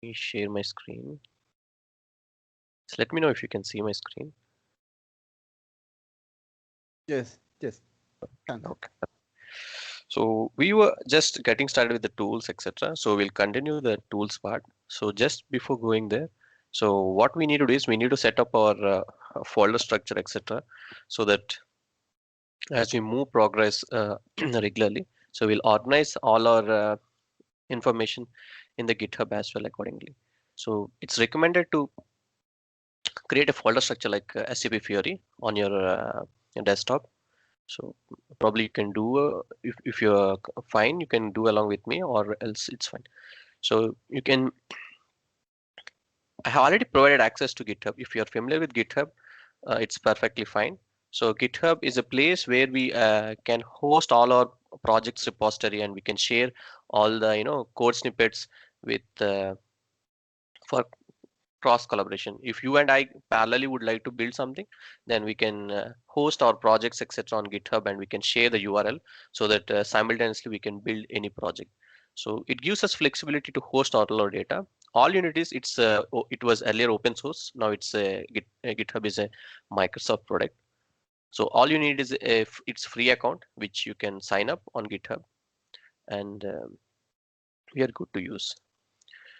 me share my screen. So let me know if you can see my screen. Yes, yes. Thanks. Okay. So we were just getting started with the tools, etc. So we'll continue the tools part. So just before going there, so what we need to do is we need to set up our folder structure, etc. So that as we move progress regularly, so we'll organize all our information in the GitHub as well accordingly. So it's recommended to create a folder structure like SAP Fiori on your desktop. So probably you can do if you're fine, you can do along with me, or else it's fine. So you can. I have already provided access to GitHub. If you're familiar with GitHub, it's perfectly fine. So GitHub is a place where we can host all our projects repository, and we can share all the code snippets with for cross collaboration. If you and I parallelly would like to build something, then we can host our projects etc on GitHub, and we can share the URL so that simultaneously we can build any project. So it gives us flexibility to host all our data. All you need is it was earlier open source. Now it's GitHub is a Microsoft product. So all you need is it's free account which you can sign up on GitHub, and we are good to use.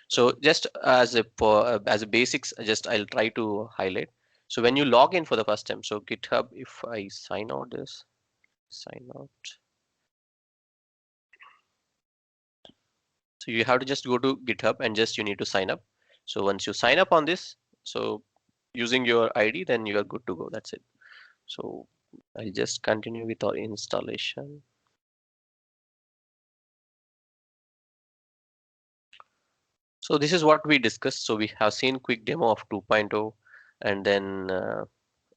So just as a basics, just I'll try to highlight. So when you log in for the first time, so GitHub, if I sign out. So you have to just go to GitHub and just you need to sign up. So once you sign up on this, so using your ID, then you are good to go. That's it. So I'll just continue with our installation. So this is what we discussed. So we have seen quick demo of 2.0, and then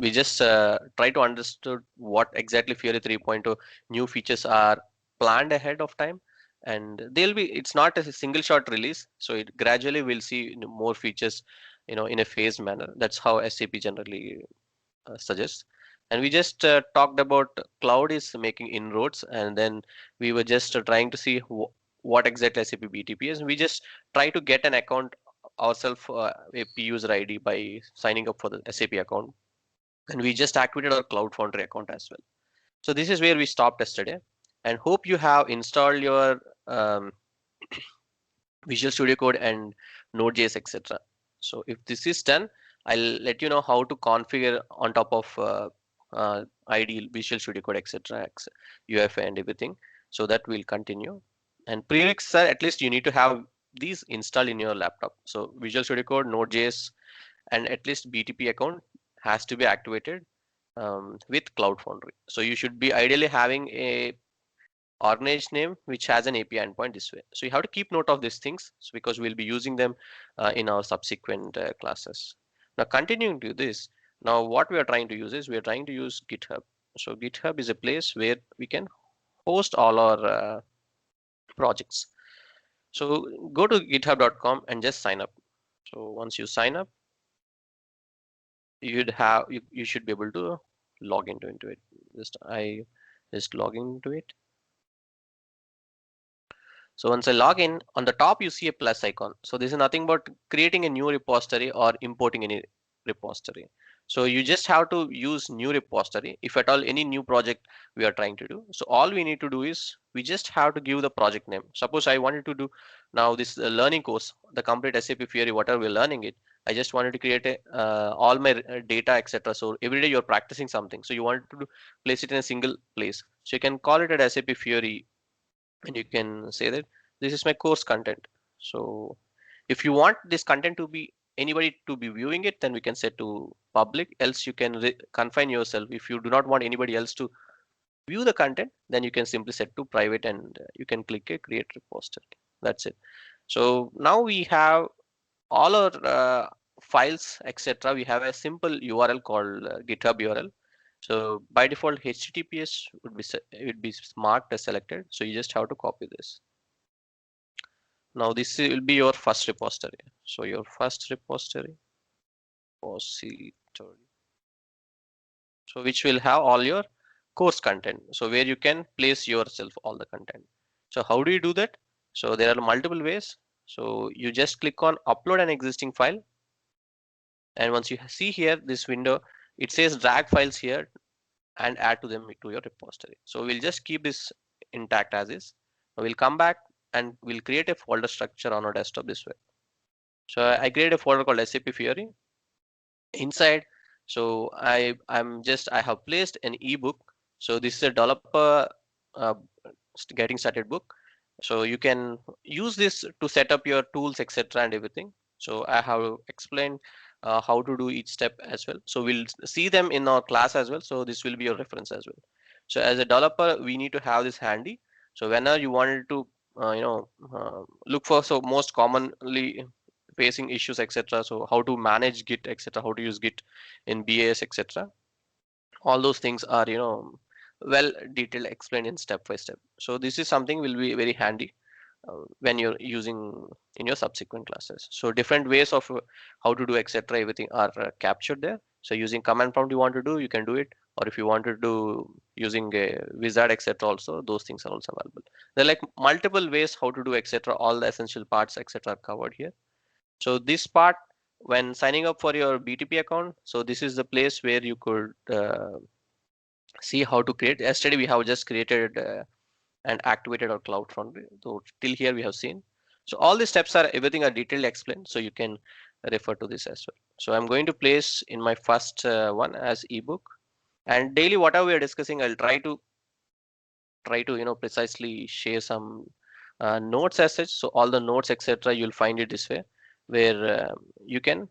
we just try to understand what exactly Fiori 3.0 new features are planned ahead of time, and they'll be. It's not a single shot release, so it gradually we'll see more features, in a phased manner. That's how SAP generally suggests. And we just talked about cloud is making inroads, and then we were just trying to see what exactly SAP BTP is. We just try to get an account ourselves, a P user ID by signing up for the SAP account, and we just activated our Cloud Foundry account as well. So this is where we stopped yesterday, and hope you have installed your Visual Studio Code and Node.js, etc. So if this is done, I'll let you know how to configure on top of ideal Visual Studio Code, etc., UFA and everything. So that will continue. And prereqs are at least you need to have these installed in your laptop. So Visual Studio Code, Node.js, and at least BTP account has to be activated with Cloud Foundry. So you should be ideally having a organized name which has an API endpoint this way. So you have to keep note of these things, so because we'll be using them in our subsequent classes. Now continuing to this, now what we are trying to use is we are trying to use GitHub. So GitHub is a place where we can host all our projects. So go to github.com and just sign up. So once you sign up, you should be able to log into it. I just log into it. So once I log in, on the top you see a plus icon. So this is nothing but creating a new repository or importing any repository. So you just have to use new repository if at all any new project we are trying to do. So all we need to do is we just have to give the project name. Suppose I wanted to do now this learning course, the complete SAP Fiori, whatever we're learning it. I just wanted to create a all my data, etc. So every day you're practicing something. So you want to place it in a single place. So you can call it at SAP Fiori, and you can say that this is my course content. So if you want this content to be anybody to be viewing it, then we can set to public, else you can confine yourself. If you do not want anybody else to view the content, then you can simply set to private, and you can click a create repository. That's it. So now we have all our files, etc. We have a simple URL called GitHub URL. So by default, HTTPS would be marked as selected. So you just have to copy this. Now this will be your first repository. So your first repository. So which will have all your course content. So where you can place yourself all the content. So how do you do that? So there are multiple ways. So you just click on upload an existing file, and once you see here this window, it says drag files here and add to them to your repository. So we'll just keep this intact as is. We'll come back and we'll create a folder structure on our desktop this way. So I create a folder called SAP Fiori inside. So I have placed an ebook. So this is a developer uh, getting started book. So you can use this to set up your tools, etc., and everything. So I have explained how to do each step as well. So we'll see them in our class as well. So this will be your reference as well. So as a developer, we need to have this handy. So whenever you wanted to, look for so most commonly facing issues, etc. So how to manage Git, etc. How to use Git in BAS, etc. All those things are well detailed explained in step by step. So this is something will be very handy when you're using in your subsequent classes. So different ways of how to do etc. everything are captured there. So using command prompt you want to do, you can do it, or if you want to do using a wizard etc. also, those things are also available. There are like multiple ways how to do etc. All the essential parts etc. are covered here. So this part, when signing up for your BTP account, so this is the place where you could see how to create. Yesterday we have just created and activated our CloudFront. So till here we have seen. So all the steps are everything are detailed explained. So you can refer to this as well. So I'm going to place in my first one as ebook, and daily whatever we are discussing, I'll try to precisely share some notes as such. So all the notes etc. You'll find it this way, where you can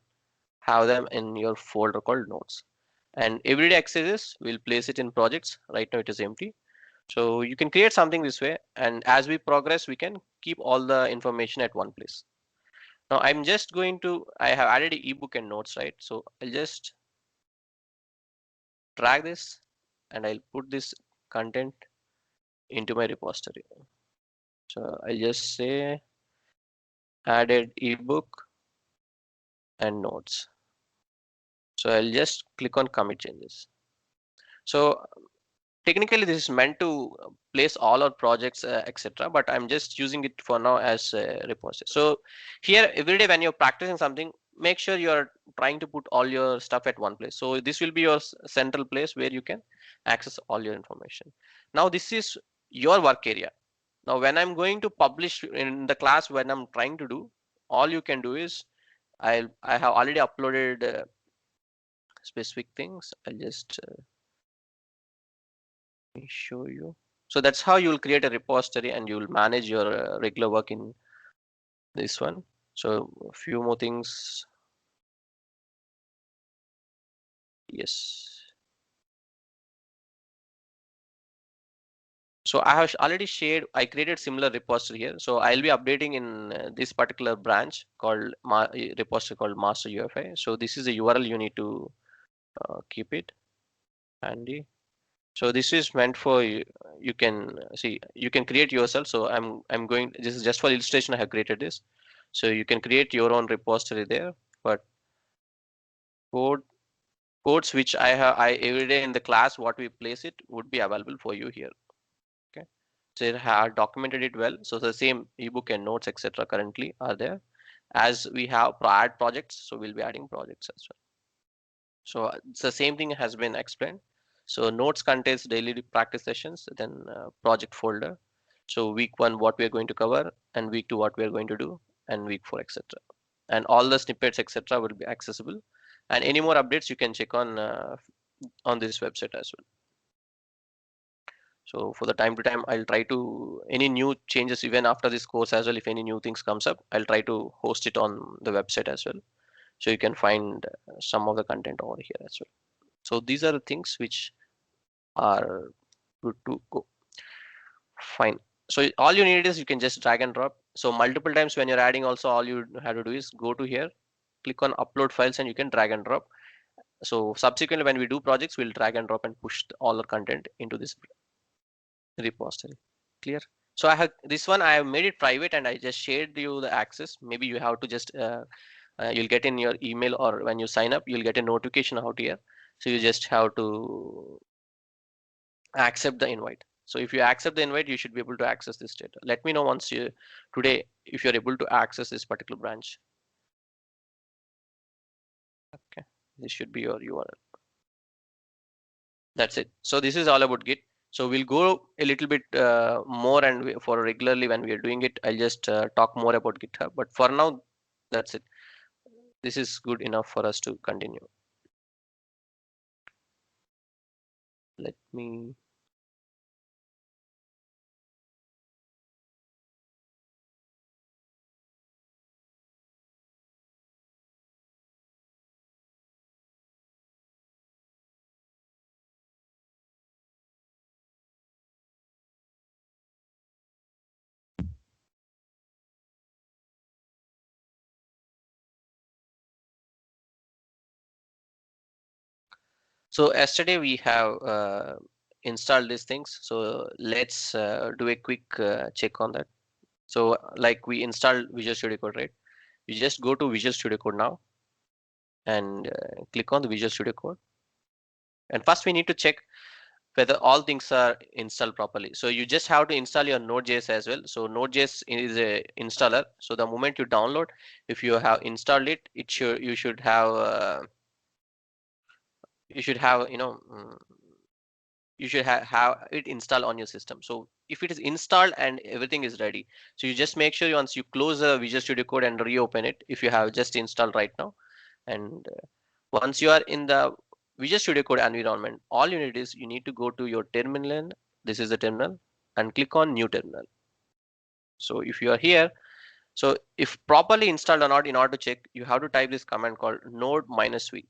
have them in your folder called notes. And everyday exercises we'll place it in projects. Right now it is empty. So you can create something this way, and as we progress, we can keep all the information at one place. Now I'm just going to, I have added an ebook and notes, right? So I'll just drag this and I'll put this content into my repository. So I'll just say added ebook and notes. So I'll just click on commit changes. So technically this is meant to place all our projects etc, but I'm just using it for now as a repository. So here every day when you're practicing something, make sure you're trying to put all your stuff at one place. So this will be your central place where you can access all your information. Now this is your work area. Now when I'm going to publish in the class, when I'm trying to do, all you can do is I have already uploaded specific things. I'll just let me show you. So that's how you will create a repository and you will manage your regular work in this one. So a few more things. Yes. So I have already shared, I created similar repository here. So I'll be updating in this particular branch called repository called master UFI. So this is the URL you need to keep it handy. So this is meant for you. You can see, you can create yourself. So I'm going, this is just for illustration. I have created this. So you can create your own repository there, but code codes which I every day in the class what we place it would be available for you here. Okay. So it have documented it well. So the same ebook and notes etc. currently are there. As we have add projects, so we'll be adding projects as well. So it's the same thing has been explained. So notes contains daily practice sessions, then project folder. So week one, what we are going to cover, and week two, what we are going to do, and week four, etc. And all the snippets, etc., will be accessible. And any more updates you can check on this website as well. So for the time to time, I'll try to any new changes even after this course as well. If any new things comes up, I'll try to host it on the website as well. So you can find some of the content over here as well. So these are the things which are good to go. Fine. So all you need is you can just drag and drop. So multiple times when you're adding also all you have to do is go to here, click on upload files and you can drag and drop. So subsequently when we do projects, we'll drag and drop and push all our content into this repository. Clear? So I have this one, I have made it private and I just shared you the access. Maybe you have to just, you'll get in your email or when you sign up, you'll get a notification out here. So you just have to accept the invite. So if you accept the invite, you should be able to access this data. Let me know once you today if you're able to access this particular branch. Okay, this should be your URL. That's it. So this is all about Git. So we'll go a little bit more, and for regularly when we are doing it, I'll just talk more about GitHub. But for now, that's it. This is good enough for us to continue. Let me. So yesterday we have installed these things. So let's do a quick check on that. So like we installed Visual Studio Code, right? You just go to Visual Studio Code now and click on the Visual Studio Code. And first we need to check whether all things are installed properly. So you just have to install your Node.js as well. So Node.js is a installer. So the moment you download, if you have installed it, you should have you should have it installed on your system. So if it is installed and everything is ready, so you just make sure once you close the Visual Studio Code and reopen it, if you have just installed right now, and once you are in the Visual Studio Code environment, all you need is you need to go to your terminal. This is the terminal, and click on New Terminal. So if you are here, so if properly installed or not, in order to check, you have to type this command called node -v.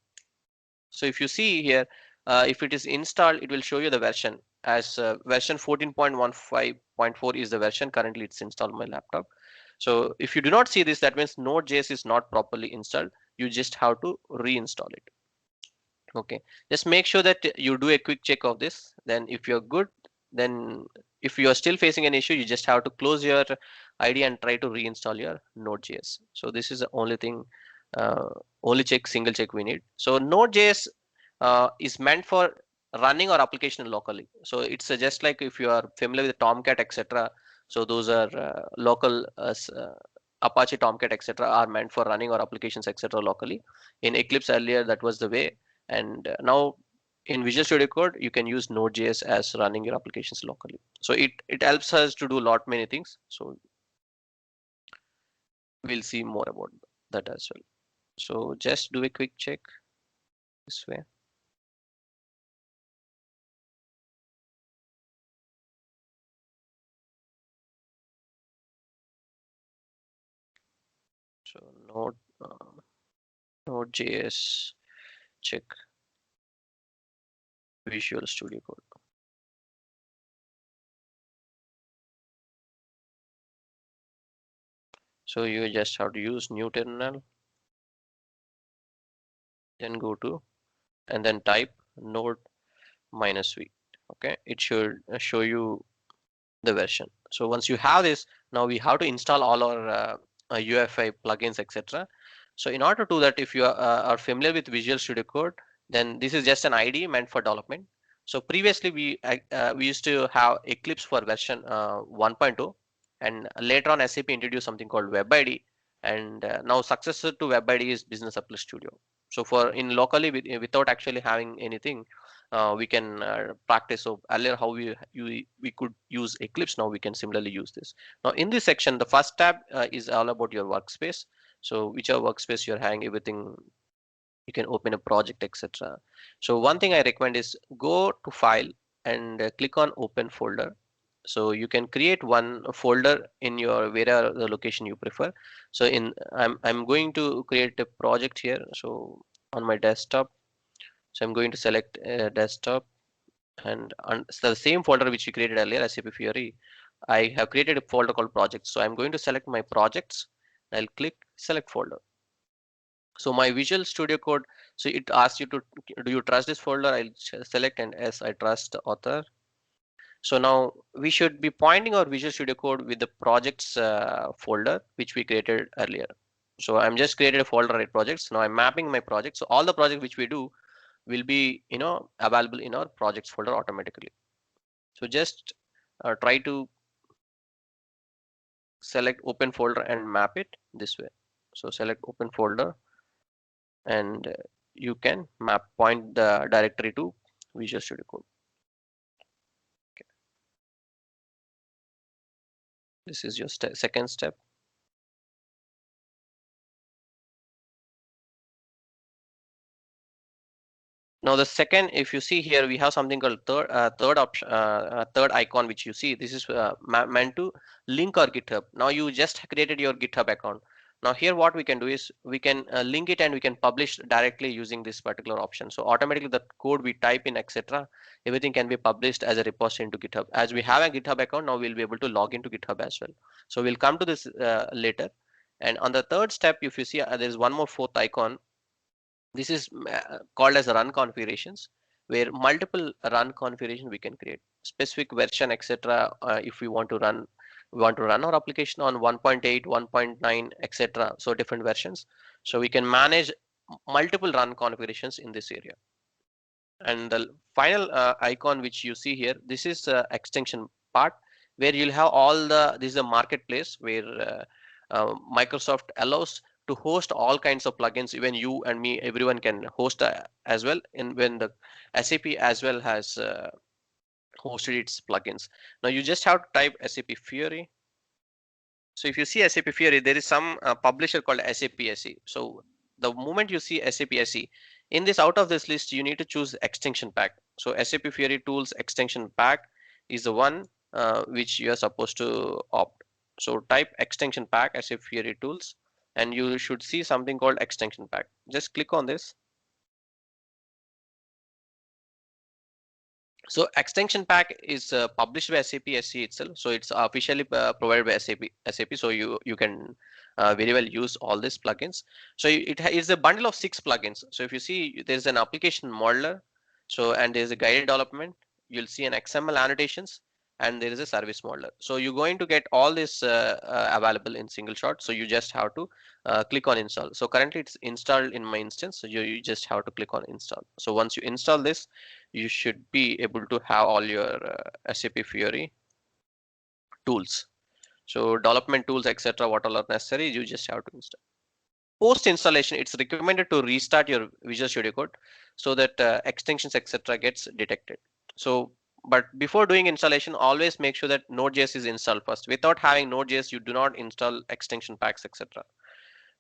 So if you see here, if it is installed, it will show you the version as version 14.15.4 is the version. Currently, it's installed on my laptop. So if you do not see this, that means Node.js is not properly installed. You just have to reinstall it. Okay, just make sure that you do a quick check of this. Then if you're good, then if you are still facing an issue, you just have to close your ID and try to reinstall your Node.js. So this is the only thing, uh, only single check we need. So Node.js is meant for running our application locally. So it's just like if you are familiar with Tomcat, etc. So those are local Apache Tomcat, etc. are meant for running our applications, etc. locally. In Eclipse earlier, that was the way, and now in Visual Studio Code, you can use Node.js as running your applications locally. So it helps us to do a lot many things. So we'll see more about that as well. So just do a quick check this way. So Node.js check Visual Studio Code. So you just have to use new terminal, then go to and then type node -v. Okay, it should show you the version. So once you have this, now we have to install all our UFI plugins, etc. So in order to do that, if you are familiar with Visual Studio Code, then this is just an IDE meant for development. So previously we used to have Eclipse for version 1.0, and later on SAP introduced something called WebID, and now successor to WebID is Business Applet Studio. So for in locally without actually having anything, we can practice. So earlier how we could use Eclipse, now we can similarly use this. Now in this section, the first tab is all about your workspace. So whichever workspace you're having, everything you can open a project, etc. So one thing I recommend is go to file and click on open folder. So you can create one folder in your wherever the location you prefer. So I'm going to create a project here. So on my desktop, so I'm going to select desktop, and on so the same folder which we created earlier, SAP Fiori, I have created a folder called projects. So I'm going to select my projects. I'll click select folder. So my Visual Studio Code, so it asks you to, do you trust this folder? I'll select, and yes, I trust the author. So now we should be pointing our Visual Studio Code with the projects folder which we created earlier. So I'm just created a folder right projects. Now I'm mapping my projects. So all the projects which we do will be available in our projects folder automatically. So just try to select open folder and map it this way. So select open folder, and you can map point the directory to Visual Studio Code. Okay. This is your second step. Now the second, if you see here, we have something called third icon, which you see. This is meant to link our GitHub. Now you just created your GitHub account. Now here, what we can do is we can link it and we can publish directly using this particular option. So automatically the code we type in, etc., everything can be published as a repository into GitHub. As we have a GitHub account, now we'll be able to log into GitHub as well. So we'll come to this later. And on the third step, if you see, there is one more fourth icon. This is called as run configurations, where multiple run configuration we can create specific version, etc. If we want to run our application on 1.8, 1.9, etc. So different versions. So we can manage multiple run configurations in this area. And the final icon which you see here, this is extension part, where you'll have all the, this is a marketplace where Microsoft allows to host all kinds of plugins. Even you and me, everyone can host as well. In when the SAP as well has hosted its plugins. Now you just have to type SAP Fiori. So if you see SAP Fiori, there is some publisher called SAP SE. So the moment you see SAP SE, in this, out of this list, you need to choose extension pack. So SAP Fiori Tools extension pack is the one which you are supposed to opt. So type extension pack SAP Fiori Tools, and you should see something called extension pack. Just click on this. So extension pack is published by SAP SC itself. So it's officially provided by SAP. So you can very well use all these plugins. So it is a bundle of 6 plugins. So if you see, there's an application modeler. So and there's a guided development. You'll see an XML annotations, and there is a service modeler. So you're going to get all this available in single shot. So you just have to click on install. So currently it's installed in my instance. So you just have to click on install. So once you install this, you should be able to have all your SAP Fiori tools. So development tools, etc., what all are necessary, you just have to install. Post installation, it's recommended to restart your Visual Studio Code so that extensions, etc., gets detected. So, but before doing installation, always make sure that Node.js is installed first. Without having Node.js, you do not install extension packs, etc.,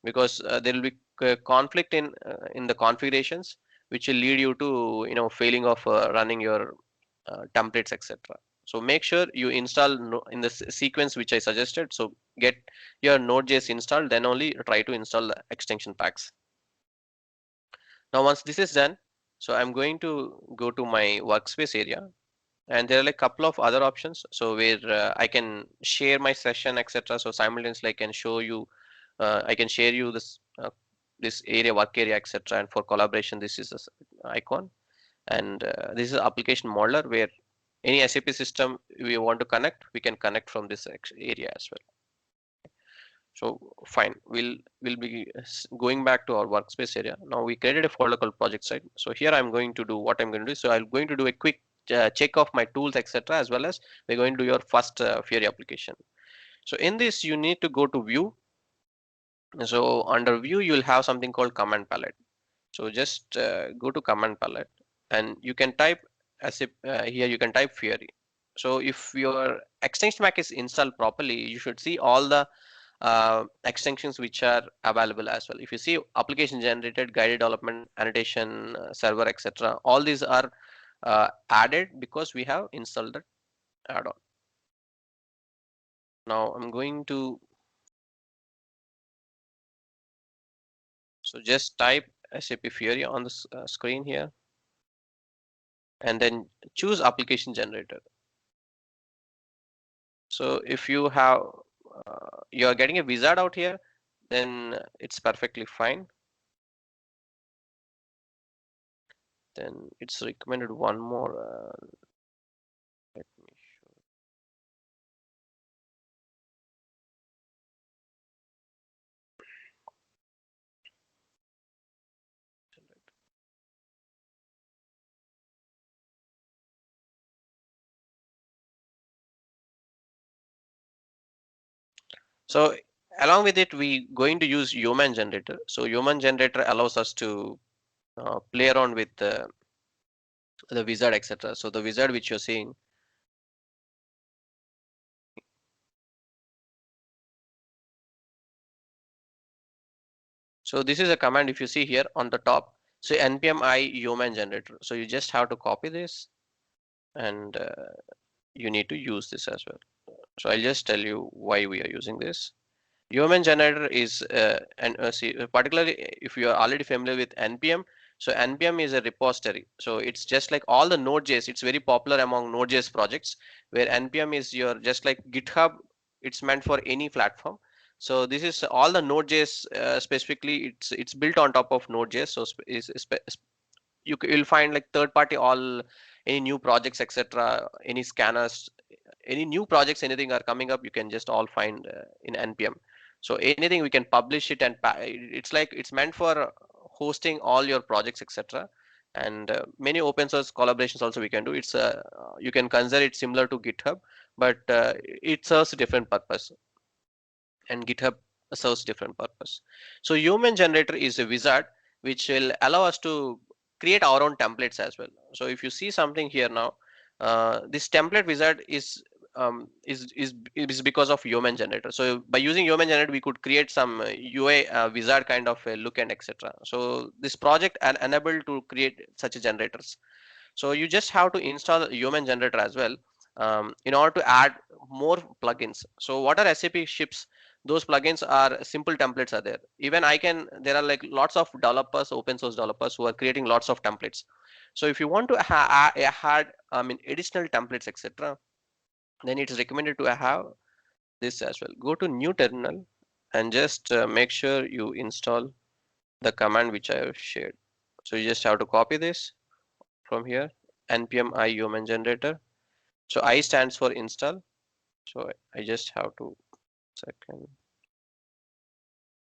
because there will be conflict in the configurations, which will lead you to failing of running your templates, etc. So make sure you install in the sequence which I suggested. So get your Node.js installed, then only try to install the extension packs. Now once this is done, so I'm going to go to my workspace area, and there are like a couple of other options. So where I can share my session, etc. So simultaneously I can show you, I can share you this area, work area, etc. And for collaboration, this is this icon, and this is application modeler, where any SAP system we want to connect, we can connect from this area as well. So fine, we'll be going back to our workspace area. Now we created a folder called project site. So here I'm going to do what I'm going to do. So I'm going to do a quick check of my tools, etc., as well as we're going to do your first Fiori application. So in this, you need to go to view. So under view, you'll have something called command palette. So just go to command palette, and you can type as if here you can type Fiori. So if your extension pack is installed properly, you should see all the extensions which are available as well. If you see application generated, guided development, annotation, server, etc., all these are added because we have installed that add-on. Now I'm going to, so just type SAP Fiori on the screen here, and then choose application generator. So if you have you are getting a wizard out here, then it's perfectly fine. Then it's recommended one more. Let me show. So along with it, we going to use human generator. So human generator allows us to play around with the wizard, etc. So the wizard which you're seeing. So this is a command if you see here on the top. So npm I human generator. So you just have to copy this and you need to use this as well. So I'll just tell you why we are using this. Human generator is and see, particularly if you are already familiar with npm. So npm is a repository. So it's just like all the Node.js. It's very popular among Node.js projects where npm is your just like GitHub. It's meant for any platform. So this is all the Node.js specifically. It's built on top of Node.js. So you'll find like third party all any new projects etc. Any scanners, any new projects, anything are coming up, you can just all find in npm. So anything we can publish it and it's like it's meant for hosting all your projects etc. And many open source collaborations also we can do. It's you can consider it similar to GitHub, but it serves a different purpose, and GitHub serves different purpose. So human generator is a wizard which will allow us to create our own templates as well. So if you see something here now, this template wizard is because of human generator. So by using human generator, we could create some UI wizard kind of a look and etc. So this project enabled to create such generators. So you just have to install human generator as well in order to add more plugins. So what are SAP ships? Those plugins are simple templates are there. Even I can, there are like lots of developers, open source developers who are creating lots of templates. So if you want to add, I mean, additional templates, etc., then it is recommended to have this as well. Go to new terminal and just make sure you install the command which I have shared. So you just have to copy this from here, npm I human generator. So I stands for install. So I just have to second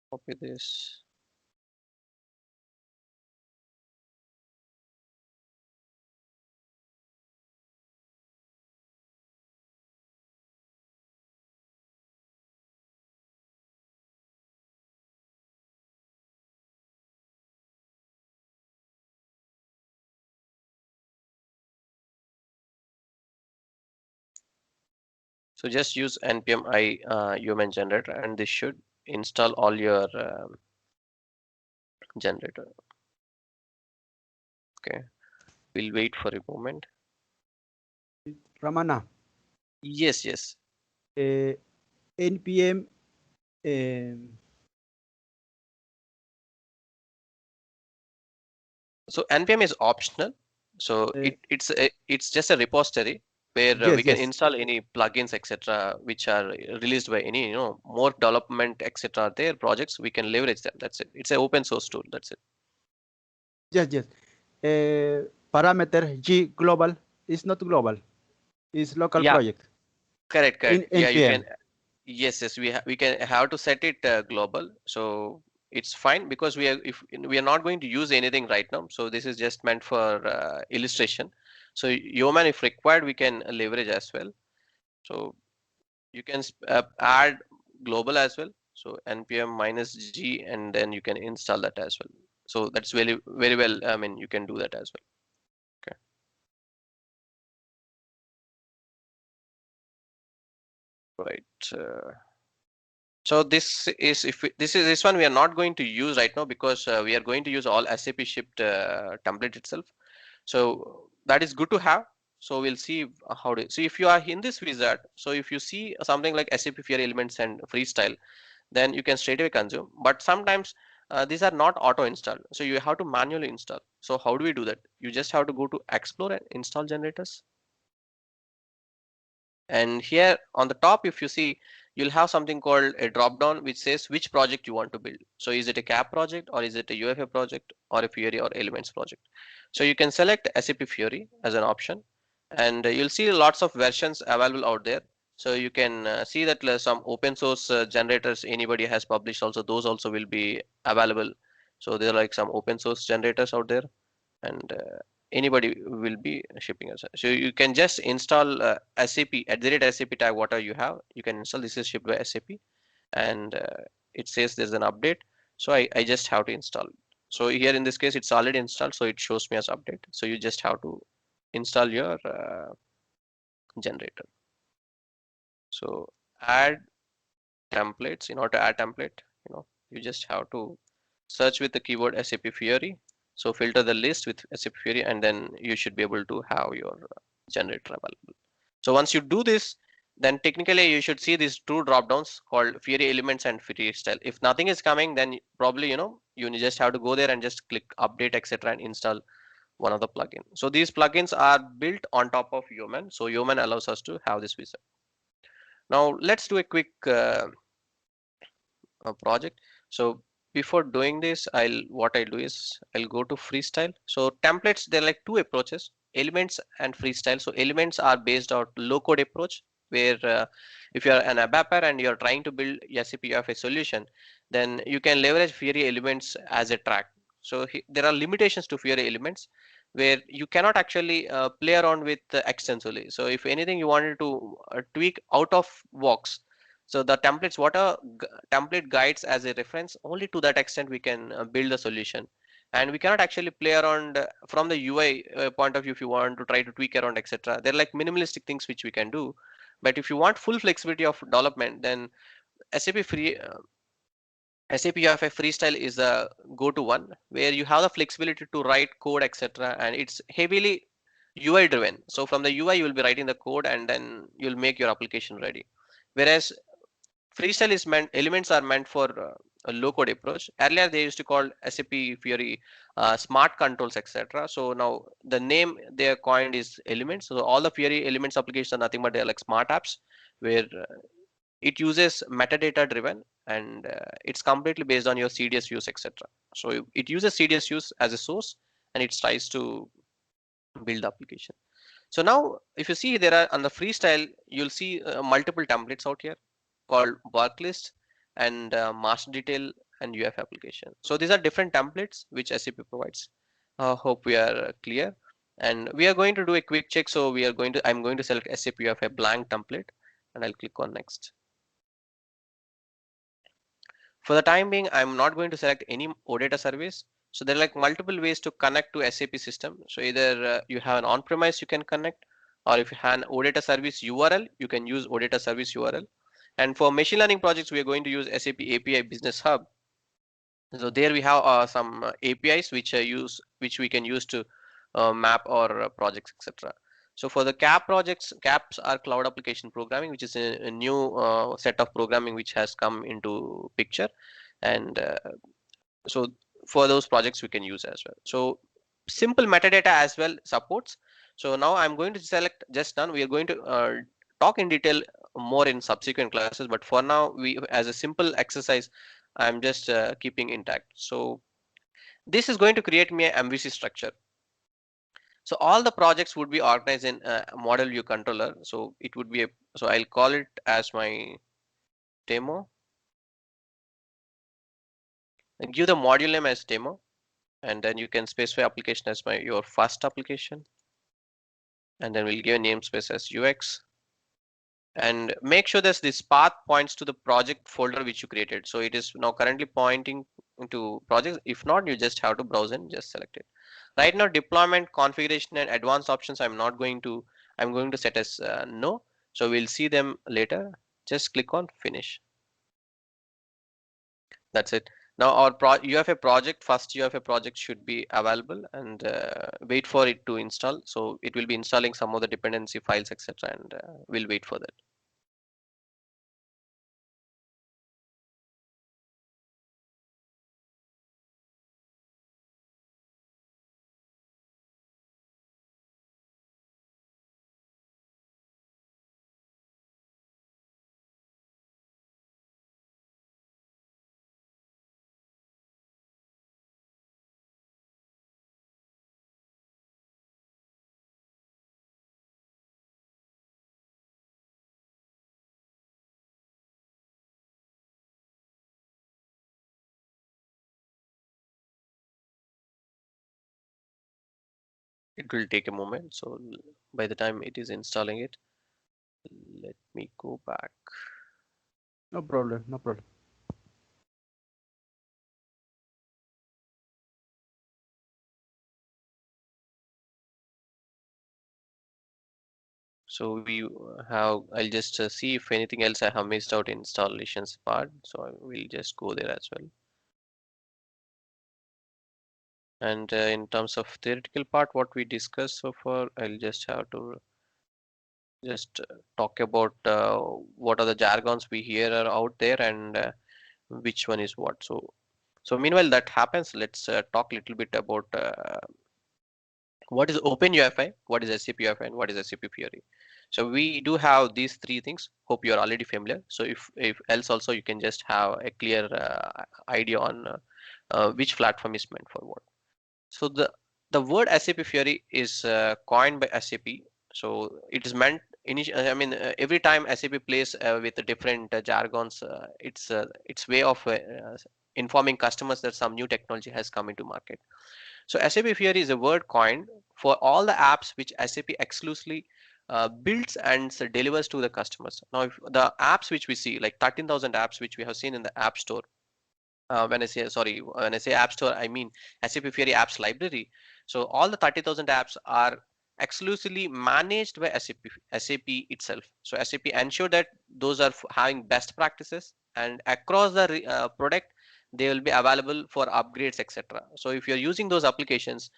copy this. So just use npm I human generator, and this should install all your generator. Okay, we'll wait for a moment. Ramana, Yes, yes. uh, NPM, um, So npm is optional. So uh, it's just a repository where we yes, can yes, install any plugins etc. which are released by any more development etc. Their projects we can leverage them. That's it. It's an open source tool. That's it. yes, yes. Parameter G global is not global, it's local Yeah, project correct, in correct. Yeah, you can. NPM. Yes, yes, we can have to set it global. So it's fine because we are if we are not going to use anything right now. So this is just meant for illustration. So Yeoman, if required, we can leverage as well. So you can add global as well. So npm minus g, and then you can install that as well. So that's very very well. I mean, you can do that as well. Okay, right. So this is if this is this one we are not going to use right now because we are going to use all SAP shipped template itself. So that is good to have. So we'll see how to. So if you are in this wizard, so if you see something like SAP Fiori Elements and Freestyle, then you can straight away consume. But sometimes these are not auto installed, so you have to manually install. So how do we do that? You just have to go to Explore and install generators. And here on the top, if you see, you'll have something called a drop down which says which project you want to build. So is it a CAP project, or is it a UFA project, or a Fiori or Elements project? So you can select SAP Fiori as an option, and you'll see lots of versions available out there. So you can see that some open source generators anybody has published also, those also will be available. So there are like some open source generators out there, and anybody will be shipping us. So you can just install SAP at the rate SAP tag whatever you have. You can install. This is shipped by SAP, and it says there's an update. So I just have to install it. So here in this case it's already installed, so it shows me as update. So you just have to install your generator. So add templates. In order to add template, you just have to search with the keyword SAP Fiori. So filter the list with SAP Fiori, and then you should be able to have your generator available. So once you do this, then technically you should see these two drop downs called Fiori Elements and Fiori Style. If nothing is coming, then probably you just have to go there and just click update, etc., and install one of the plugin. So these plugins are built on top of Yeoman. So Yeoman allows us to have this visa. Now let's do a quick project. So before doing this, what I'll do is I'll go to freestyle. So templates, there are like two approaches, elements and freestyle. So elements are based on low code approach, where if you're an ABAPer and you're trying to build SAP solution, then you can leverage Fiori elements as a track. So there are limitations to Fiori elements where you cannot actually play around with extensively. So if anything you wanted to tweak out of box, so the templates, what a template guides as a reference, only to that extent we can build a solution. And we cannot actually play around from the UI point of view. If you want to try to tweak around, etc., they're like minimalistic things which we can do. But if you want full flexibility of development, then SAP free SAP UFI Freestyle is the go-to one, where you have the flexibility to write code, etc., and it's heavily UI driven. So from the UI, you will be writing the code, and then you'll make your application ready. Whereas Freestyle is meant, elements are meant for a low code approach. Earlier they used to call SAP Fiori smart controls, etc. So now the name they are coined is elements. So all the Fiori elements applications are nothing but they're like smart apps, where it uses metadata driven, and it's completely based on your CDS use, etc. So it uses CDS use as a source, and it tries to build the application. So now if you see, there are on the freestyle, you'll see multiple templates out here called work list and master detail and UF application. So these are different templates which SAP provides. Hope we are clear. And we are going to do a quick check. So I'm going to select SAP UF a blank template, and I'll click on next. For the time being, I'm not going to select any OData service. So there are like multiple ways to connect to SAP system. So either you have an on-premise you can connect, or if you have an OData service URL, you can use OData service URL. And for machine learning projects, we are going to use SAP API Business Hub. So there we have some APIs which we can use to map our projects, etc. So for the CAP projects, CAPs are cloud application programming, which is a new set of programming which has come into picture. And so for those projects we can use as well. So simple metadata as well supports. So now I'm going to select just done. We are going to talk in detail more in subsequent classes, but for now, we as a simple exercise, I'm just keeping intact. So this is going to create me a MVC structure. So all the projects would be organized in a model view controller. So it would be so I'll call it as my demo and give the module name as demo, and then you can specify application as your first application, and then we'll give a namespace as UX, and make sure that this path points to the project folder which you created. So it is now currently pointing to projects. If not, you just have to browse and just select it. Right now, deployment, configuration, and advanced options, I'm going to set as no. So we'll see them later. Just click on finish. That's it. Now UFA project, first UFA project should be available, and wait for it to install. So it will be installing some of the dependency files, etc., and we'll wait for that. It will take a moment. So by the time it is installing it, let me go back. No problem, no problem. So we have, I'll just see if anything else I have missed out in installations part. So I will just go there as well. And in terms of theoretical part, what we discussed so far, I'll just have to just talk about what are the jargons we hear are out there and which one is what. So meanwhile that happens, let's talk a little bit about what is Open UFI, what is SAP UFI, and what is SAP Fiori. So we do have these three things. Hope you are already familiar. So if else also you can just have a clear idea on which platform is meant for what. So the word SAP Fiori is coined by SAP. So it is meant I mean, every time SAP plays with the different jargons, it's way of informing customers that some new technology has come into market. So SAP Fiori is a word coined for all the apps which SAP exclusively builds and delivers to the customers. Now, if the apps which we see, like 13,000 apps which we have seen in the App Store, when I say App Store, I mean SAP Fiori Apps Library. So all the 30,000 apps are exclusively managed by SAP itself. So SAP ensure that those are having best practices, and across the product, they will be available for upgrades, etc. So if you're using those applications,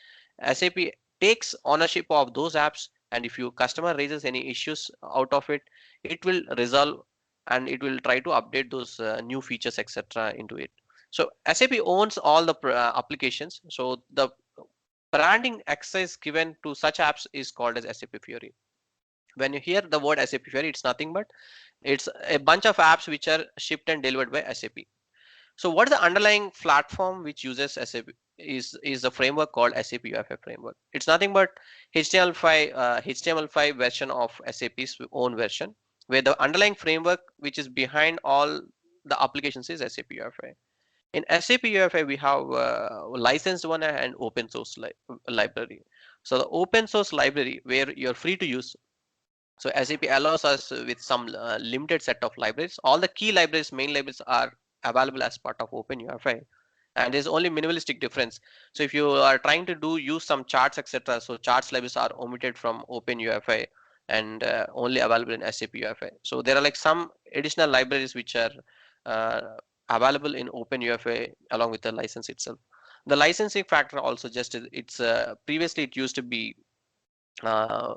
SAP takes ownership of those apps, and if your customer raises any issues out of it, it will resolve and it will try to update those new features, etc. into it. So SAP owns all the applications. So the branding access given to such apps is called as SAP Fiori. When you hear the word SAP Fiori, it's nothing but it's a bunch of apps which are shipped and delivered by SAP. So what is the underlying platform which uses SAP is the framework called SAP UFI framework. It's nothing but HTML5 version of SAP's own version, where the underlying framework which is behind all the applications is SAP UFI. In SAP UFI, we have licensed one and open source library. So the open source library where you're free to use. So SAP allows us with some limited set of libraries. All the key libraries, main libraries are available as part of Open UFI. And there's only minimalistic difference. So if you are trying to use some charts, etc., so charts libraries are omitted from Open UFI and only available in SAP UFI. So there are like some additional libraries which are uh, available in Open UFI along with the license itself. The licensing factor also just it's previously it used to be uh,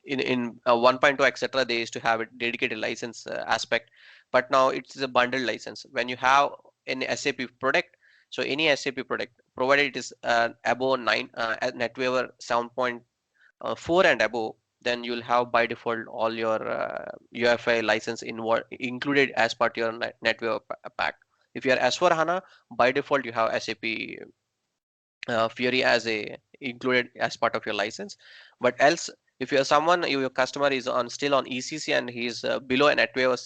in 1.2 etc. they used to have a dedicated license aspect, but now it's a bundled license. When you have an SAP product, so any SAP product provided it is above 9 NetWeaver 7.4 and above, then you'll have by default all your UFI license in what included as part of your NetWeaver pack. If you are S4 HANA, by default you have SAP Fiori as a included as part of your license. But else, if you're someone, your customer is on still on ECC and he's below an NetWeaver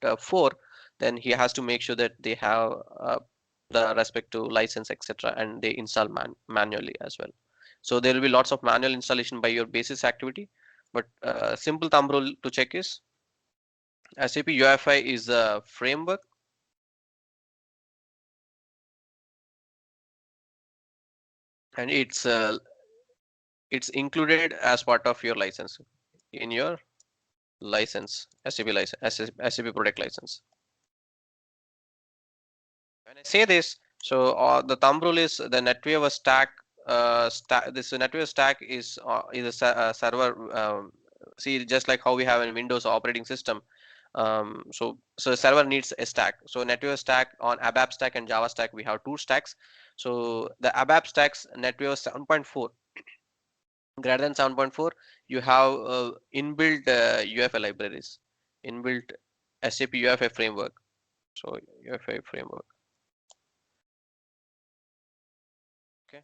7.4, then he has to make sure that they have the respect to license, etc., and they install manually as well. So there will be lots of manual installation by your basis activity. But simple thumb rule to check is SAP UFI is a framework, and it's included as part of your license in your license, SAP license, SAP product license. When I say this, so the thumb rule is the NetWeaver stack. This NetWeaver stack is a server. See, just like how we have in Windows operating system. So the server needs a stack. So NetWeaver stack on ABAP stack and Java stack, we have two stacks. So the ABAP stacks NetWeaver 7.4 greater than 7.4, you have inbuilt UFI libraries, inbuilt SAP UFI framework. So UFI framework. Okay.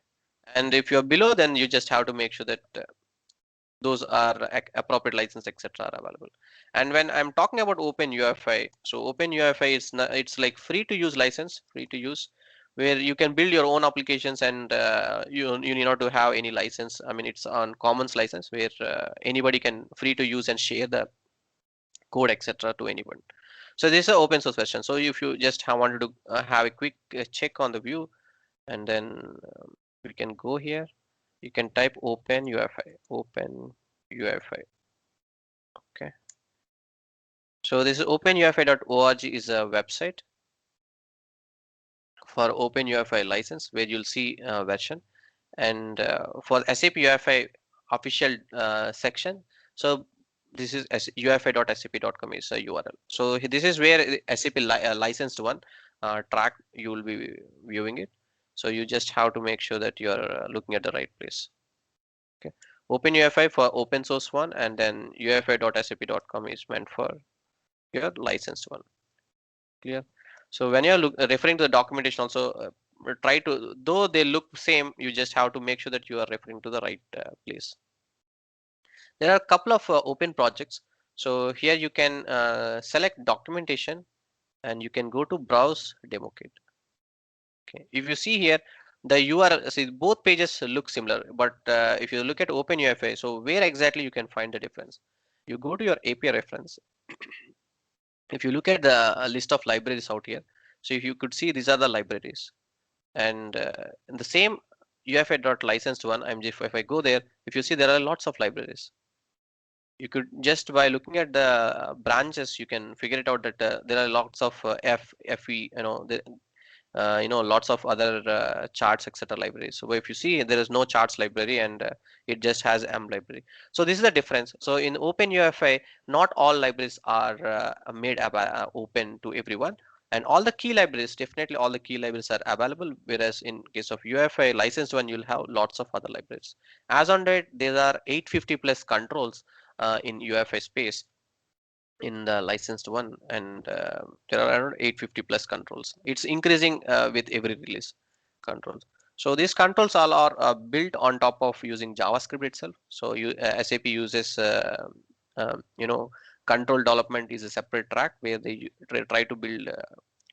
And if you're below, then you just have to make sure that those are appropriate license, etc. are available. And when I'm talking about Open UFI, so Open UFI is it's like free to use license, free to use, where you can build your own applications and you need not to have any license. I mean, it's on commons license where anybody can free to use and share the code, etc. to anyone. So this is an open source version. So if you just wanted to have a quick check on the view, and then we can go here. You can type open UFI, open UFI. Okay. So this is openufi.org is a website for Open UFI license where you'll see version, and for SAP UFI official section. So this is ufi.sap.com is a URL. So this is where SAP licensed one track you will be viewing it. So you just have to make sure that you are looking at the right place. Okay. OpenUFI for open source one, and then ufi.sap.com is meant for your licensed one. Clear? So when you're referring to the documentation also, try to, though they look same, you just have to make sure that you are referring to the right place. There are a couple of open projects. So here you can select documentation, and you can go to browse demo kit. Okay. If you see here, the URL, see both pages look similar, but if you look at OpenUFI, so where exactly you can find the difference? You go to your API reference. If you look at the list of libraries out here, so if you could see, these are the libraries, and in the same UFI.licensed one, if I go there, if you see, there are lots of libraries. You could just by looking at the branches, you can figure it out that there are lots of FE, lots of other charts etc libraries. So if you see, there is no charts library, and it just has M library. So this is the difference. So in OpenUFI, not all libraries are made open to everyone, and all the key libraries, definitely all the key libraries are available, whereas in case of UFI licensed one, you'll have lots of other libraries. As on date, there are 850 plus controls in UFI space in the licensed one, and there are around 850 plus controls. It's increasing with every release controls. So these controls all are built on top of using JavaScript itself. So SAP uses control development is a separate track where they try to build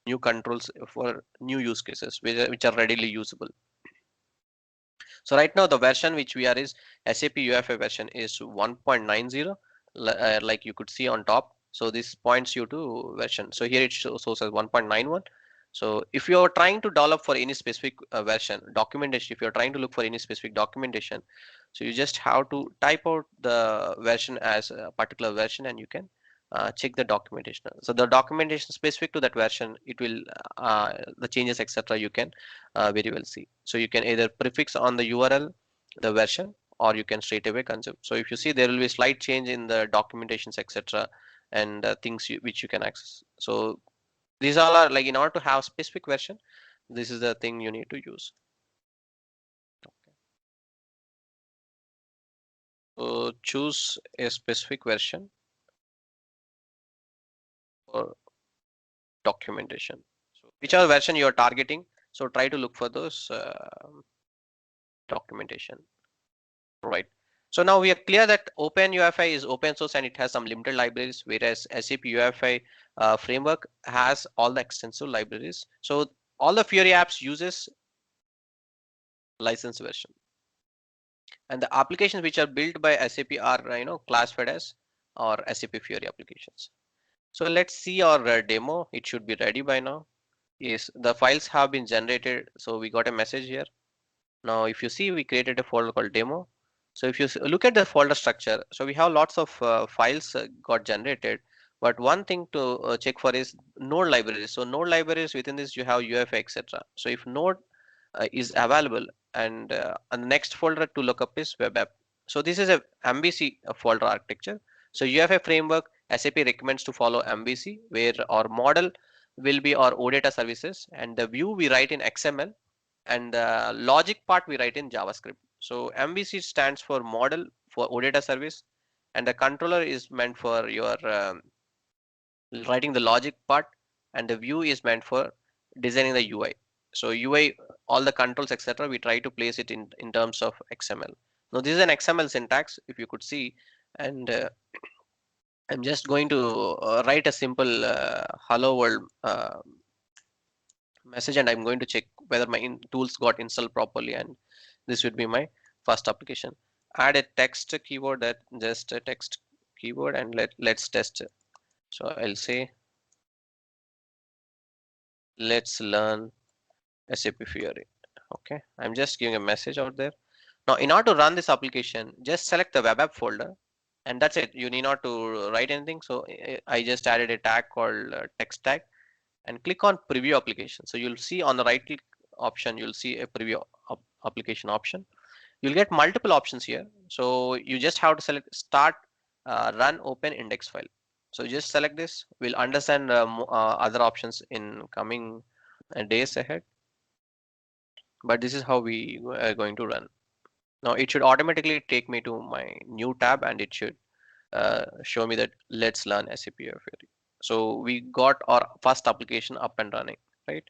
new controls for new use cases which are readily usable. So right now the version which we are is SAP UFI version is 1.90, like you could see on top. So this points you to version. So here it shows as 1.91. So if you are trying to develop for any specific version documentation, if you're trying to look for any specific documentation, so you just have to type out the version as a particular version, and you can check the documentation. So the documentation specific to that version, it will the changes etc. you can very well see. So you can either prefix on the URL the version, or you can straight away consume. So if you see, there will be slight change in the documentations etc. and things which you can access. So these all are like, in order to have specific version, this is the thing you need to use. So choose a specific version for documentation. So whichever version you are targeting, so try to look for those documentation. Right. So now we are clear that OpenUFI is open source and it has some limited libraries, whereas SAP UFI framework has all the extensive libraries. So all the Fiori apps uses licensed version, and the applications which are built by SAP are classified as or SAP Fiori applications. So let's see our demo. It should be ready by now. Yes, the files have been generated. So we got a message here. Now, if you see, we created a folder called demo. So if you look at the folder structure, so we have lots of files got generated. But one thing to check for is node libraries. So node libraries, within this you have UFI, etc. So if node is available, and the next folder to look up is web app. So this is a MVC folder architecture. So UFI framework, SAP recommends to follow MVC, where our model will be our OData services, and the view we write in XML, and the logic part we write in JavaScript. So MVC stands for model for OData service, and the controller is meant for your writing the logic part, and the view is meant for designing the UI. So UI, all the controls etc. we try to place it in terms of XML. Now this is an XML syntax, if you could see, and I'm just going to write a simple hello world message, and I'm going to check whether my tools got installed properly, and this would be my first application. Add a text keyword, that just a text keyword, and let's test it. So I'll say let's learn SAP Fiori. Okay, I'm just giving a message out there. Now, in order to run this application, just select the web app folder, and that's it. You need not to write anything. So I just added a tag called text tag, and click on preview application. So you'll see on the right click option, you'll see a preview application option. You'll get multiple options here. So you just have to select start, run, open index file. So just select this. We'll understand other options in coming days ahead. But this is how we are going to run. Now it should automatically take me to my new tab, and it should show me that let's learn SAP Fiori. So we got our first application up and running, right?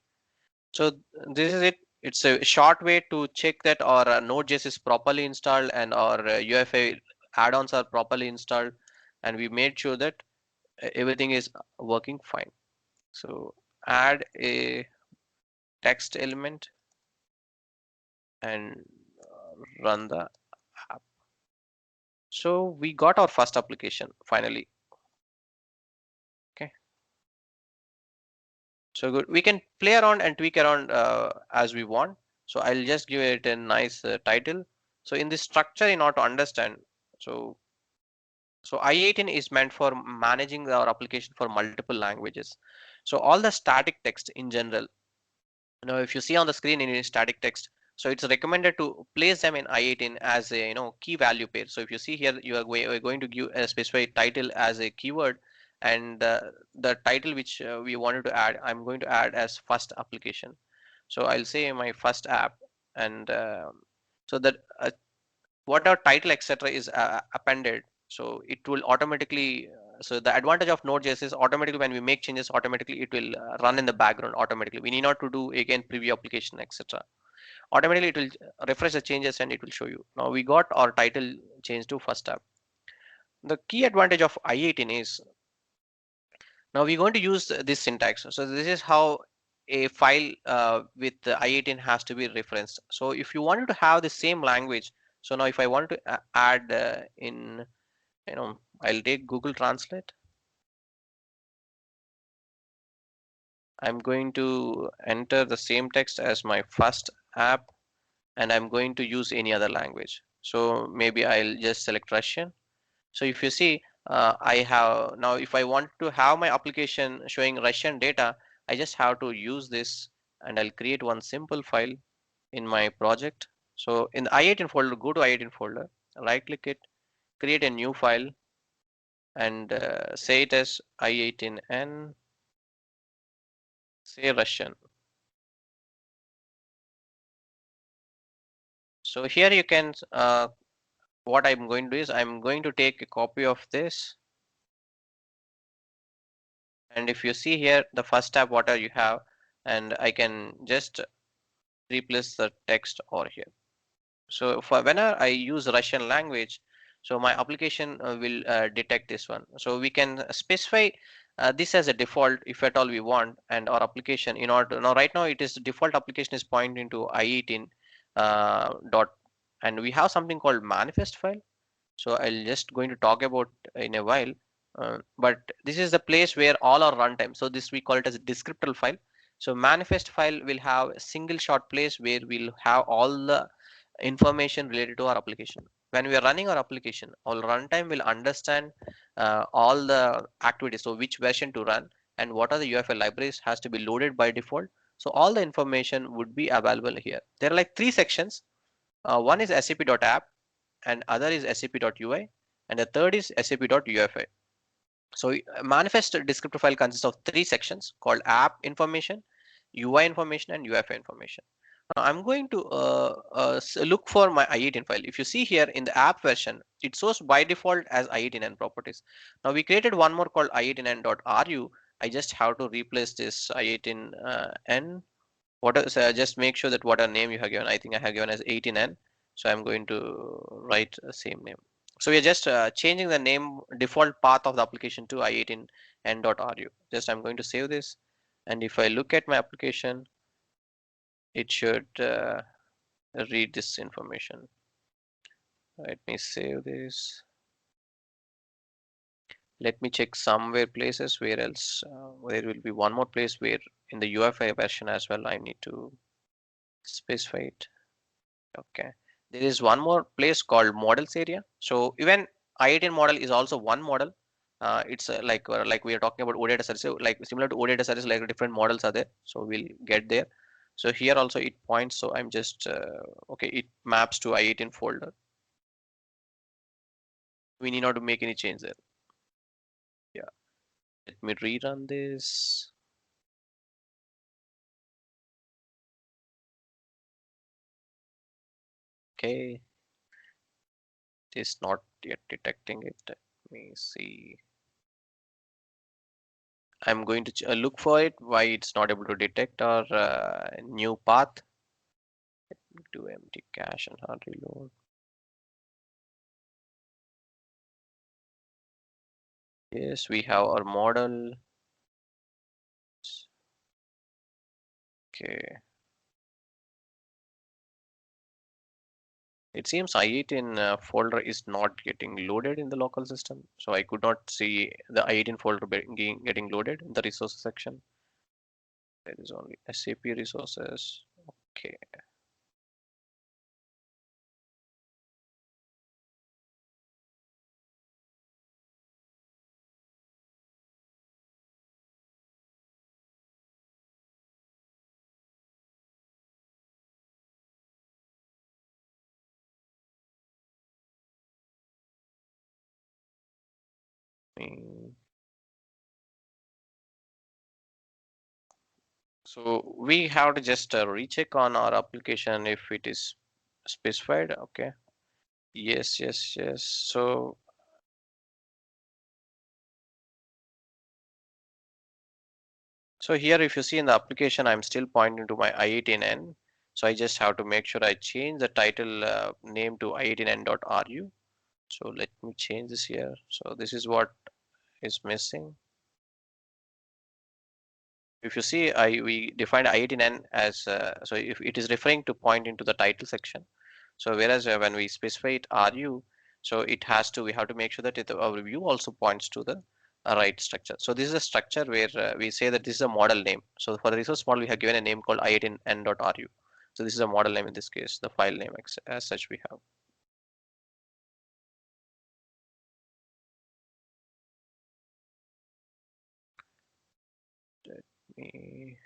So this is it. It's a short way to check that our Node.js is properly installed and our UFA add-ons are properly installed, and we made sure that everything is working fine. So add a text element and run the app. So we got our first application finally. Okay. So good. We can play around and tweak around as we want. So I'll just give it a nice title. So in this structure, in order to understand, so I18 is meant for managing our application for multiple languages. So all the static text in general, if you see on the screen in static text, so it's recommended to place them in I18 as a key value pair. So if you see here, we're going to give a specified title as a keyword, and the title which we wanted to add, I'm going to add as first application. So I'll say my first app, and so that what our title etc is appended, so it will automatically so the advantage of Node.js is automatically when we make changes, automatically it will run in the background automatically. We need not to do again preview application etc. Automatically it will refresh the changes and it will show you. Now we got our title changed to first app. The key advantage of I18 is now we're going to use this syntax. So this is how a file with the I18 has to be referenced. So if you wanted to have the same language, so now if I want to add in, I'll take Google Translate. I'm going to enter the same text as my first app, and I'm going to use any other language. So maybe I'll just select Russian. So if you see, I have now if I want to have my application showing Russian data, I just have to use this, and I'll create one simple file in my project. So in the I18 folder, go to I18 folder, right click it, create a new file, and say it as I18N, say Russian. So here you can, what I'm going to do is I'm going to take a copy of this. And if you see here, the first tab, what are you have, and I can just replace the text over here. So for whenever I use Russian language, so my application will detect this one. So we can specify this as a default if at all we want, and our application in order to, now right now it is default application is pointing to I18 dot, and we have something called manifest file. So I'll just going to talk about in a while, but this is the place where all our runtime, so this we call it as a descriptor file. So manifest file will have a single short place where we'll have all the information related to our application. When we are running our application, our runtime will understand all the activities, so which version to run and what are the UFL libraries has to be loaded by default. So all the information would be available here. There are like three sections. One is sap.app, and other is sap.ui, and the third is sap.ufi. So manifest descriptor file consists of three sections called app information, UI information, and UFI information. Now I'm going to look for my I18 file. If you see here in the app version, it shows by default as I18n properties. Now we created one more called I18n.ru. I just have to replace this I18n. What is, just make sure that what a name you have given. I think I have given as 18n. So I'm going to write the same name. So we're just changing the name default path of the application to I18n.ru. Just I'm going to save this. And if I look at my application, it should read this information. Let me save this. Let me check somewhere places where else there will be one more place where in the UFI version as well, I need to specify it. Okay. There is one more place called models area. So even I18 model is also one model. It's like we are talking about OData service, so like similar to OData service, like different models are there. So we'll get there. So here also it points. So I'm just okay. It maps to I18 folder. We need not to make any change there. Yeah. Let me rerun this. Okay. It is not yet detecting it. Let me see. I'm going to look for it. Why it's not able to detect our new path. Do empty cache and hard reload. Yes, we have our model. Okay. It seems I18 folder is not getting loaded in the local system. So I could not see the I18 folder getting loaded in the resources section. There is only SAP resources. Okay. Mm, So we have to just recheck on our application if it is specified. Okay. Yes, yes, yes. So here, if you see in the application, I'm still pointing to my I18N. So I just have to make sure I change the title name to I18N.ru. So let me change this here. So this is what is missing. If you see, we defined I18N as so if it is referring to point into the title section. So whereas when we specify it RU, so it has to we have to make sure that our view also points to the right structure. So this is a structure where we say that this is a model name. So for the resource model, we have given a name called I18N.ru. So this is a model name in this case, the file name as such we have. Let me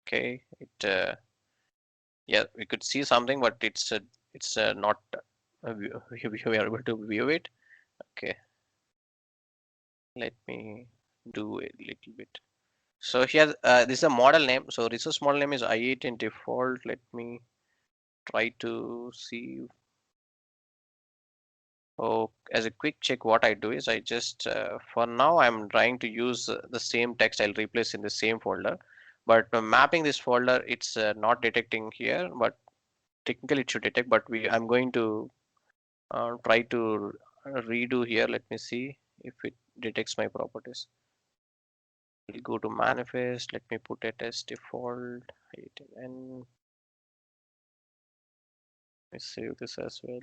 okay. Yeah, we could see something, but it's not we are able to view it. Okay, let me do a little bit. So here, this is a model name. So resource model name is I18 default. Let me try to see. Oh, as a quick check, what I do is I just, for now, I'm trying to use the same text I'll replace in the same folder. But mapping this folder, it's not detecting here, but technically it should detect. But I'm going to try to redo here. Let me see if it detects my properties. We'll go to manifest. Let me put it as default. And let me save this as well.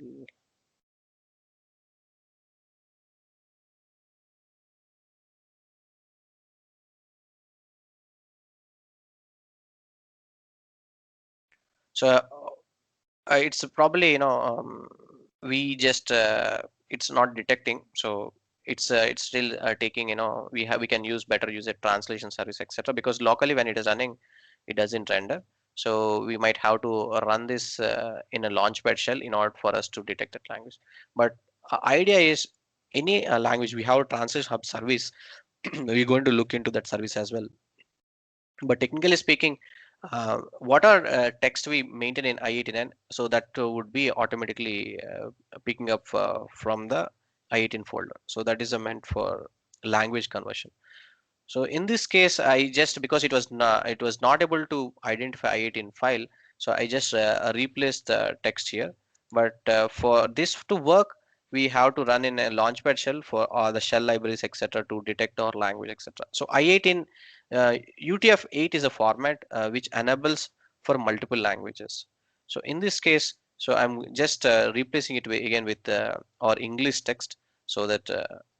So it's probably we just it's not detecting. So it's still taking we can use better user translation service etc. Because locally when it is running, it doesn't render. So we might have to run this in a launchpad shell in order for us to detect that language. But idea is any language we have a translation hub service. We're going to look into that service as well. But technically speaking, what are text we maintain in I18N? So that would be automatically picking up from the I18 folder. So that is meant for language conversion. So in this case, I just because it was not able to identify I18 file, so I just replaced the text here. But for this to work, we have to run in a launchpad shell for the shell libraries etc. to detect our language etc. So I18 UTF-8 is a format which enables for multiple languages. So in this case, so I'm just replacing it again with our English text, so that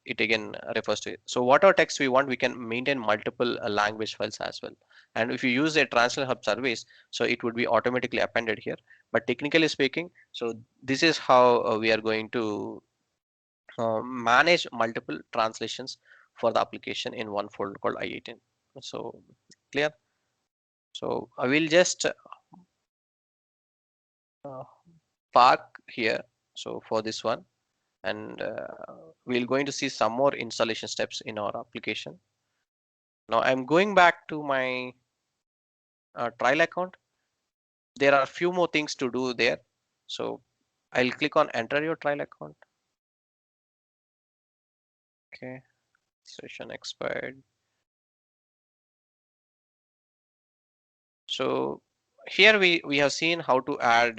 it again refers to it. So whatever text we want, we can maintain multiple language files as well. And if you use a translation hub service, so it would be automatically appended here. But technically speaking, so this is how we are going to manage multiple translations for the application in one folder called I18. So clear? So I will just uh, park here. So for this one, and we're going to see some more installation steps in our application. Now I'm going back to my trial account. There are a few more things to do there. So I'll click on enter your trial account. Okay, session expired. So here we have seen how to add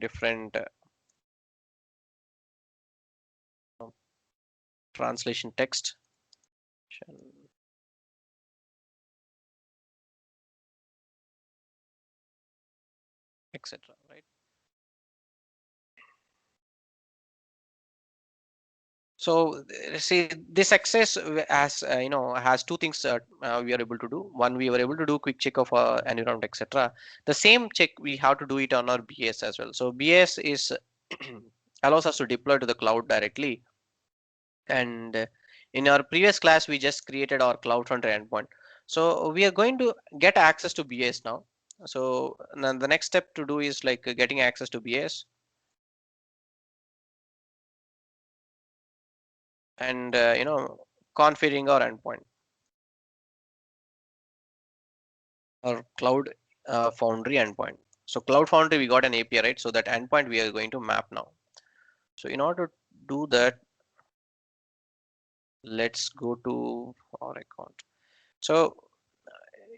different translation text, etc. Right. So see, this access has has two things we are able to do. One, we were able to do quick check of our environment, etc. The same check we have to do it on our BS as well. So BS is allows us to deploy to the cloud directly. And in our previous class, we just created our CloudFront endpoint. So we are going to get access to BS now. So then the next step to do is like getting access to BS and configuring our endpoint. Or Cloud Foundry endpoint. So Cloud Foundry, we got an API, right? So that endpoint we are going to map now. So in order to do that, let's go to our account. So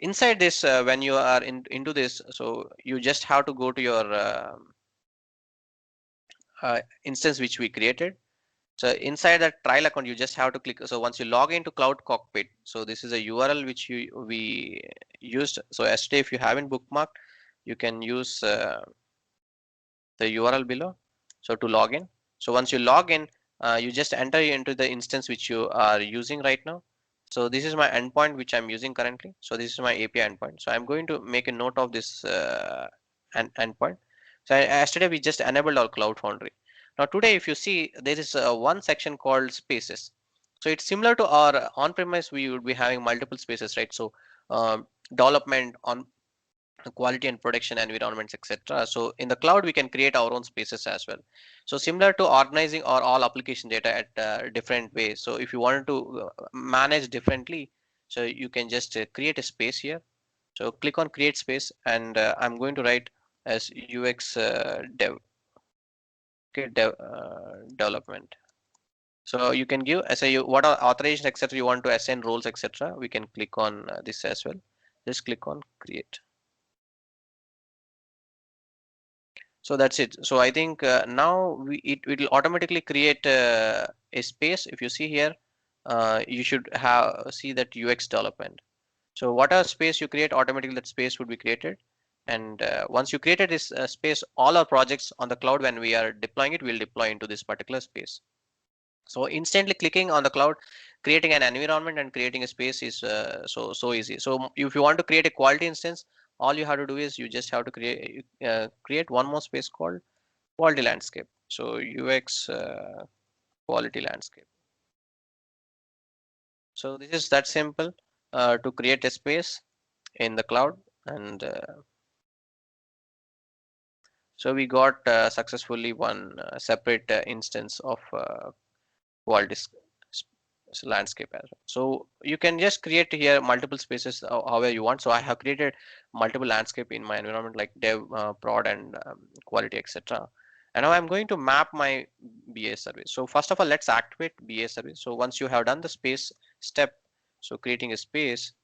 inside this, when you are into this, so you just have to go to your instance which we created. So inside that trial account, you just have to click. So once you log into Cloud Cockpit, so this is a URL which we used. So yesterday, if you haven't bookmarked, you can use the URL below. So to log in. So once you log in, you just enter into the instance which you are using right now. So this is my endpoint which I'm using currently. So this is my API endpoint. So I'm going to make a note of this endpoint. So yesterday we just enabled our Cloud Foundry. Now today, if you see, there is one section called spaces. So it's similar to our on-premise. We would be having multiple spaces, right? So development on quality and production environments, etc. So in the cloud, we can create our own spaces as well. So similar to organizing our all application data at different ways. So if you wanted to manage differently, so you can just create a space here. So click on create space, and I'm going to write as UX dev, okay, development. So you can give as a what are authorization, etc. You want to assign roles, etc. We can click on this as well. Just click on create. So that's it. So I think now it will automatically create a space. If you see here, you should have see that UX development. So whatever space you create, automatically that space would be created. And once you created this space, all our projects on the cloud, when we are deploying it, will deploy into this particular space. So instantly clicking on the cloud, creating an environment and creating a space is so easy. So if you want to create a quality instance, all you have to do is you just have to create one more space called quality landscape. So UX quality landscape. So this is that simple to create a space in the cloud. And so we got successfully one separate instance of quality landscape as well. So you can just create here multiple spaces however you want. So I have created multiple landscape in my environment like dev, prod, and quality, etc. And now I'm going to map my BA service. So first of all, let's activate BA service. So once you have done the space step, so creating a space,